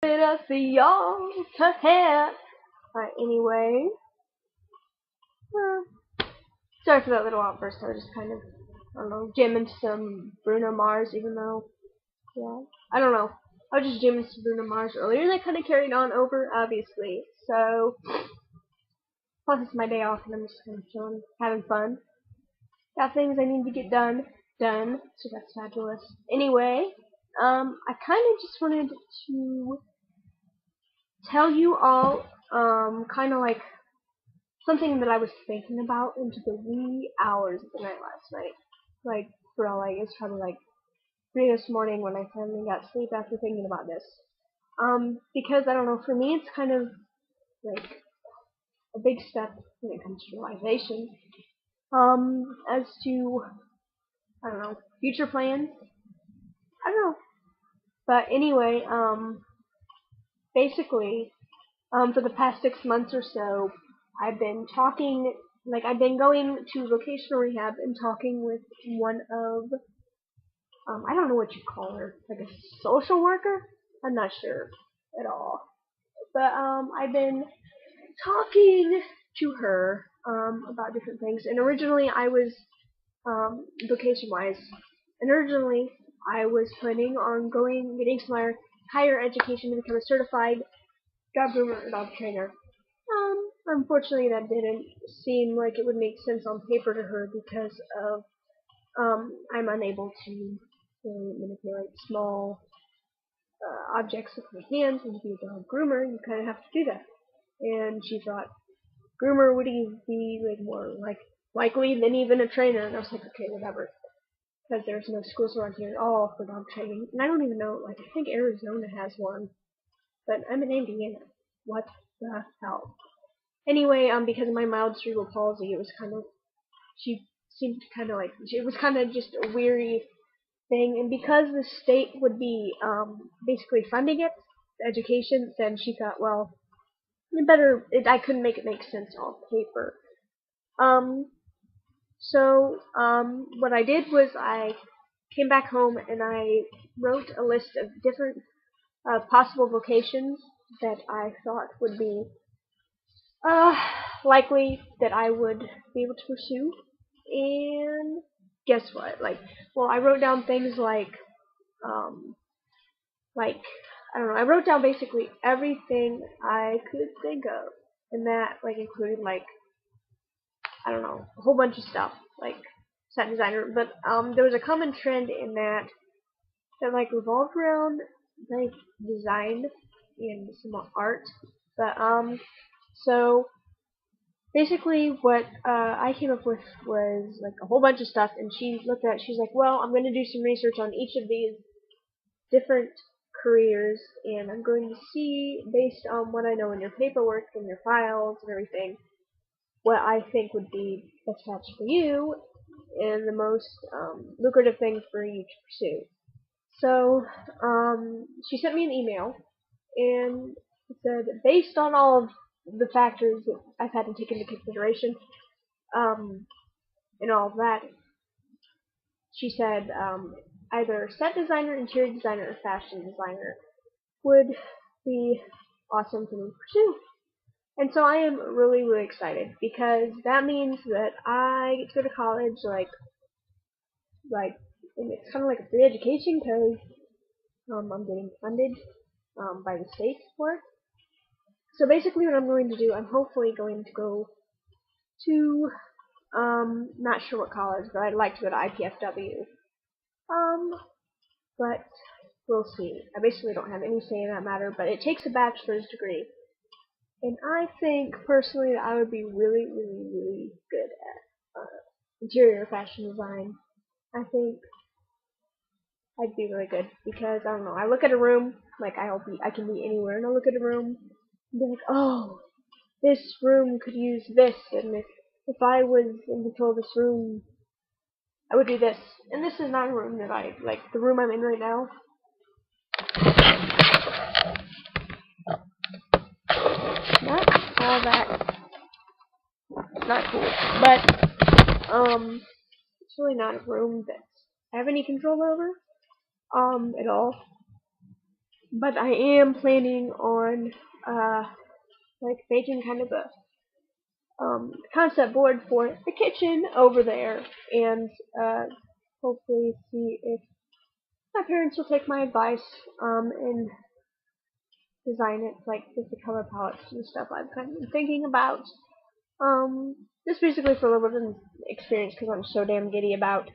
I see y'all to head. Alright, anyway. Sorry for that little outburst. I was just kind of, I don't know, jamming some Bruno Mars, even though, yeah, I don't know. I was just jamming some Bruno Mars earlier, and that kind of carried on over, obviously. So, plus it's my day off, and I'm just kind of chilling, having fun. Got things I need to get done, so that's fabulous. Anyway, I kind of just wanted to tell you all, kind of like something that I was thinking about into the wee hours of the night last night. Like, for all, like, it's probably like 3 this morning when I finally got sleep after thinking about this. Because, I don't know, for me it's kind of, like, a big step when it comes to realization. As to, I don't know, future plans. I don't know. But anyway, basically, for the past 6 months or so, I've been talking, like, I've been going to vocational rehab and talking with one of, I don't know what you call her, like a social worker? I'm not sure at all. But, I've been talking to her, about different things, and originally I was, vocation-wise, and originally I was planning on getting some higher education to become a certified dog groomer or dog trainer. Unfortunately, that didn't seem like it would make sense on paper to her because of, I'm unable to really manipulate small objects with my hands, and to be a dog groomer, you kind of have to do that. And she thought groomer would be like more likely than even a trainer, and I was like, okay, whatever, because there's no schools around here at all for dog training, and I don't even know, like, I think Arizona has one, but I'm in Indiana. What the hell? Anyway, because of my mild cerebral palsy, it was kind of, she seemed kind of like, it was kind of just a weary thing, and because the state would be, basically funding it, the education, then she thought, well, I couldn't make it make sense on paper. What I did was I came back home and I wrote a list of different, possible vocations that I thought would be likely that I would be able to pursue. And guess what? I wrote down things I don't know. I wrote down basically everything I could think of, and that included I don't know, a whole bunch of stuff like set designer. But there was a common trend in that revolved around design and some art. But so basically what I came up with was a whole bunch of stuff, and she looked at it, she's like, well, I'm going to do some research on each of these different careers, and I'm going to see, based on what I know in your paperwork and your files and everything, what I think would be best match for you and the most lucrative thing for you to pursue. So she sent me an email, and it said, based on all of the factors that I've had to take into consideration, and all of that, she said either set designer, interior designer, or fashion designer would be awesome for me to pursue. And so I am really, really excited, because that means that I get to go to college, and it's kind of like a free education, because I'm getting funded by the state for it. So basically what I'm going to do, I'm hopefully going to go to, not sure what college, but I'd like to go to IPFW. But we'll see. I basically don't have any say in that matter, but it takes a bachelor's degree. And I think, personally, that I would be really, really, really good at interior fashion design. I think I'd be really good, because, I don't know, I look at a room, I can be anywhere, and I look at a room, and be like, oh, this room could use this, and if I was in control of this room, I would do this. And this is not a room that the room I'm in right now. Not all that, not cool, but, it's really not a room that I have any control over, at all. but I am planning on like making kind of a concept board for the kitchen over there, and hopefully see if my parents will take my advice and design it like with the color palettes and stuff I've kind of been thinking about. Just basically for a little bit of experience because I'm so damn giddy about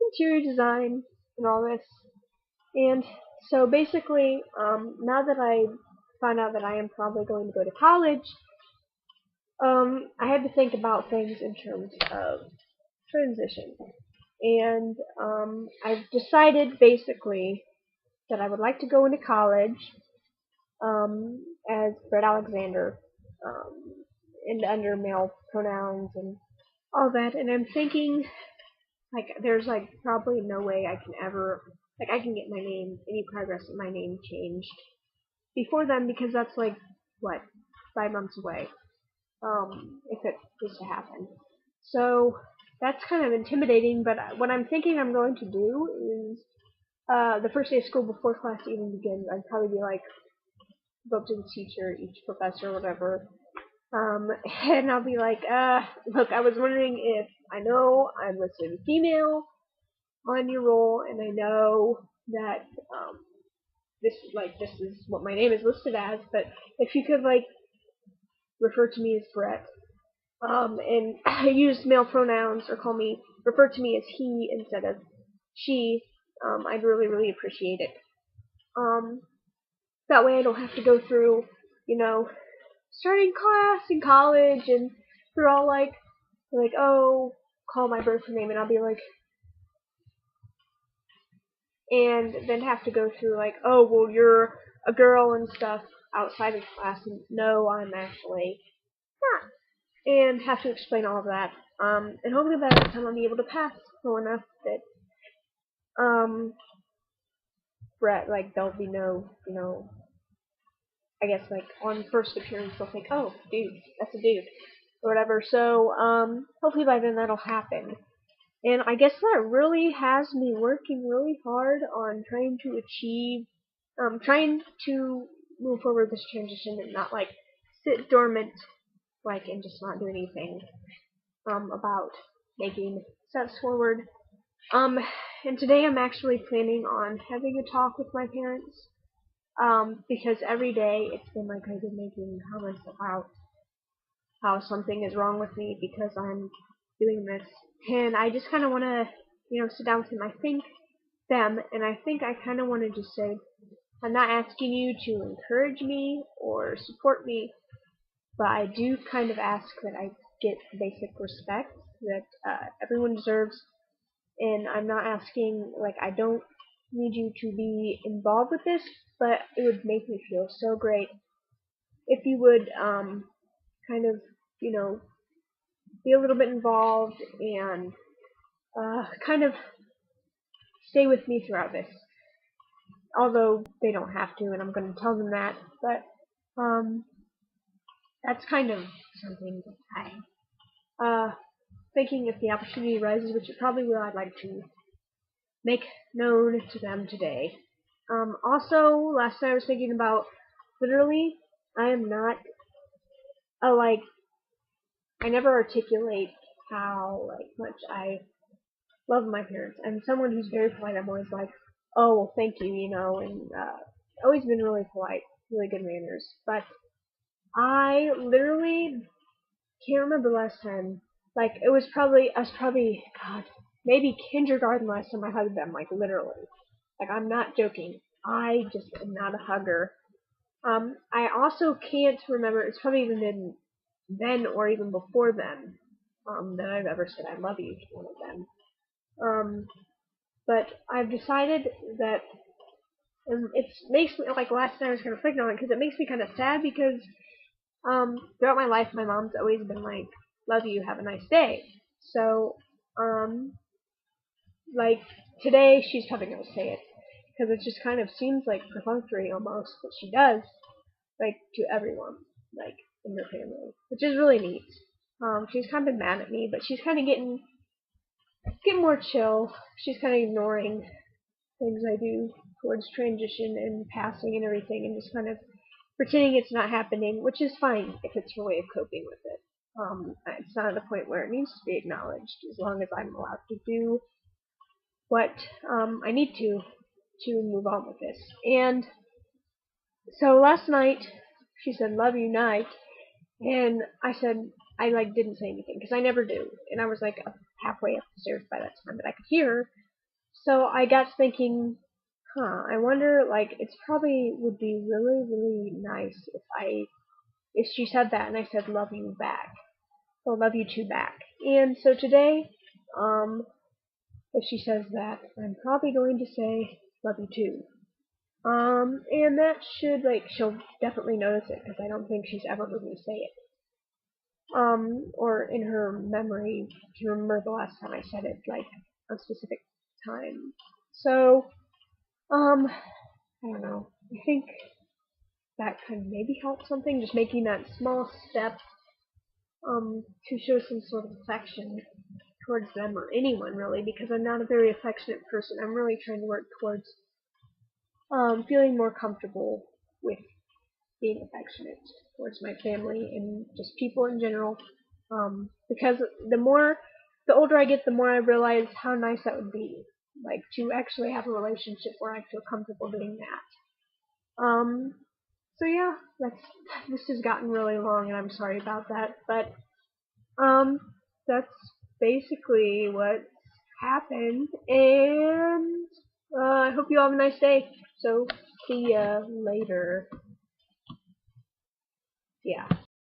interior design and all this. And so basically, now that I found out that I am probably going to go to college, I had to think about things in terms of transition. And I've decided basically that I would like to go into college as Brett Alexander and under male pronouns and all that. And I'm thinking like there's like probably no way I can ever like I can get my name any progress in my name changed before then because that's like what 5 months away if it was to happen. So that's kind of intimidating. But what I'm thinking I'm going to do is the first day of school before class even begins, I'd probably be like go up to the teacher, each professor, whatever, and I'll be like, look, I was wondering if I know I'm listed female on your roll, and I know that this is what my name is listed as, but if you could like refer to me as Brett, and use male pronouns or refer to me as he instead of she, I'd really appreciate it. That way I don't have to go through, starting class in college and they're all like, oh, call my birth name, and I'll be like, and then have to go through like, oh, well, you're a girl and stuff outside of class, and no, I'm actually not, and have to explain all of that. And hopefully by that time I'll be able to pass well enough that, Brett, like, there'll be no, I guess, like, on first appearance, they'll think, oh, dude, that's a dude, or whatever. So, hopefully by then that'll happen. And I guess that really has me working really hard on trying to move forward this transition and not, like, sit dormant, like, and just not do anything, about making steps forward. And today I'm actually planning on having a talk with my parents. Because every day it's been like I've been making comments about how something is wrong with me because I'm doing this, and I just kind of want to, sit down with them, and I think I kind of want to just say, I'm not asking you to encourage me or support me, but I do kind of ask that I get the basic respect that everyone deserves, and I'm not asking, like, I don't need you to be involved with this, but it would make me feel so great if you would kind of, be a little bit involved and kind of stay with me throughout this. Although they don't have to, and I'm going to tell them that, but that's kind of something that I thinking if the opportunity arises, which it probably will, I'd like to make known to them today. Also, last night I was thinking about, literally, I am not I never articulate how, much I love my parents. I'm someone who's very polite. I'm always like, oh, well, thank you, and always been really polite, really good manners. But I literally can't remember the last time, I was probably, God, maybe kindergarten last time I hugged them, literally. I'm not joking. I just am not a hugger. I also can't remember, it's probably even been then or even before then, that I've ever said I love you to one of them. But I've decided that, it makes me, last night I was kind of thinking on it, because it makes me kind of sad, because, throughout my life, my mom's always been like, love you, have a nice day. So, today, she's probably going to say it, because it just kind of seems like perfunctory almost, but she does, to everyone, in her family, which is really neat. She's kind of been mad at me, but she's kind of getting more chill. She's kind of ignoring things I do towards transition and passing and everything, and just kind of pretending it's not happening, which is fine if it's her way of coping with it. It's not at a point where it needs to be acknowledged, as long as I'm allowed to do what I need to move on with this. And so last night, she said, "Love you, night," and I said, I like didn't say anything because I never do, and I was like halfway up the stairs by that time, but I could hear her. So I got thinking, I wonder, like, it's probably would be really, really nice if she said that and I said love you back, or love you too back. And so today, if she says that, I'm probably going to say love you too. And that should, like, she'll definitely notice it because I don't think she's ever heard me say it. Or in her memory, to remember the last time I said it, like a specific time. So, I don't know. I think that could maybe help something, just making that small step, to show some sort of affection towards them or anyone really, because I'm not a very affectionate person. I'm really trying to work towards, feeling more comfortable with being affectionate towards my family and just people in general. Because the older I get, the more I realize how nice that would be, like to actually have a relationship where I feel comfortable doing that. So yeah, this has gotten really long, and I'm sorry about that, but that's basically what happened, and I hope you all have a nice day. So see ya later. Yeah.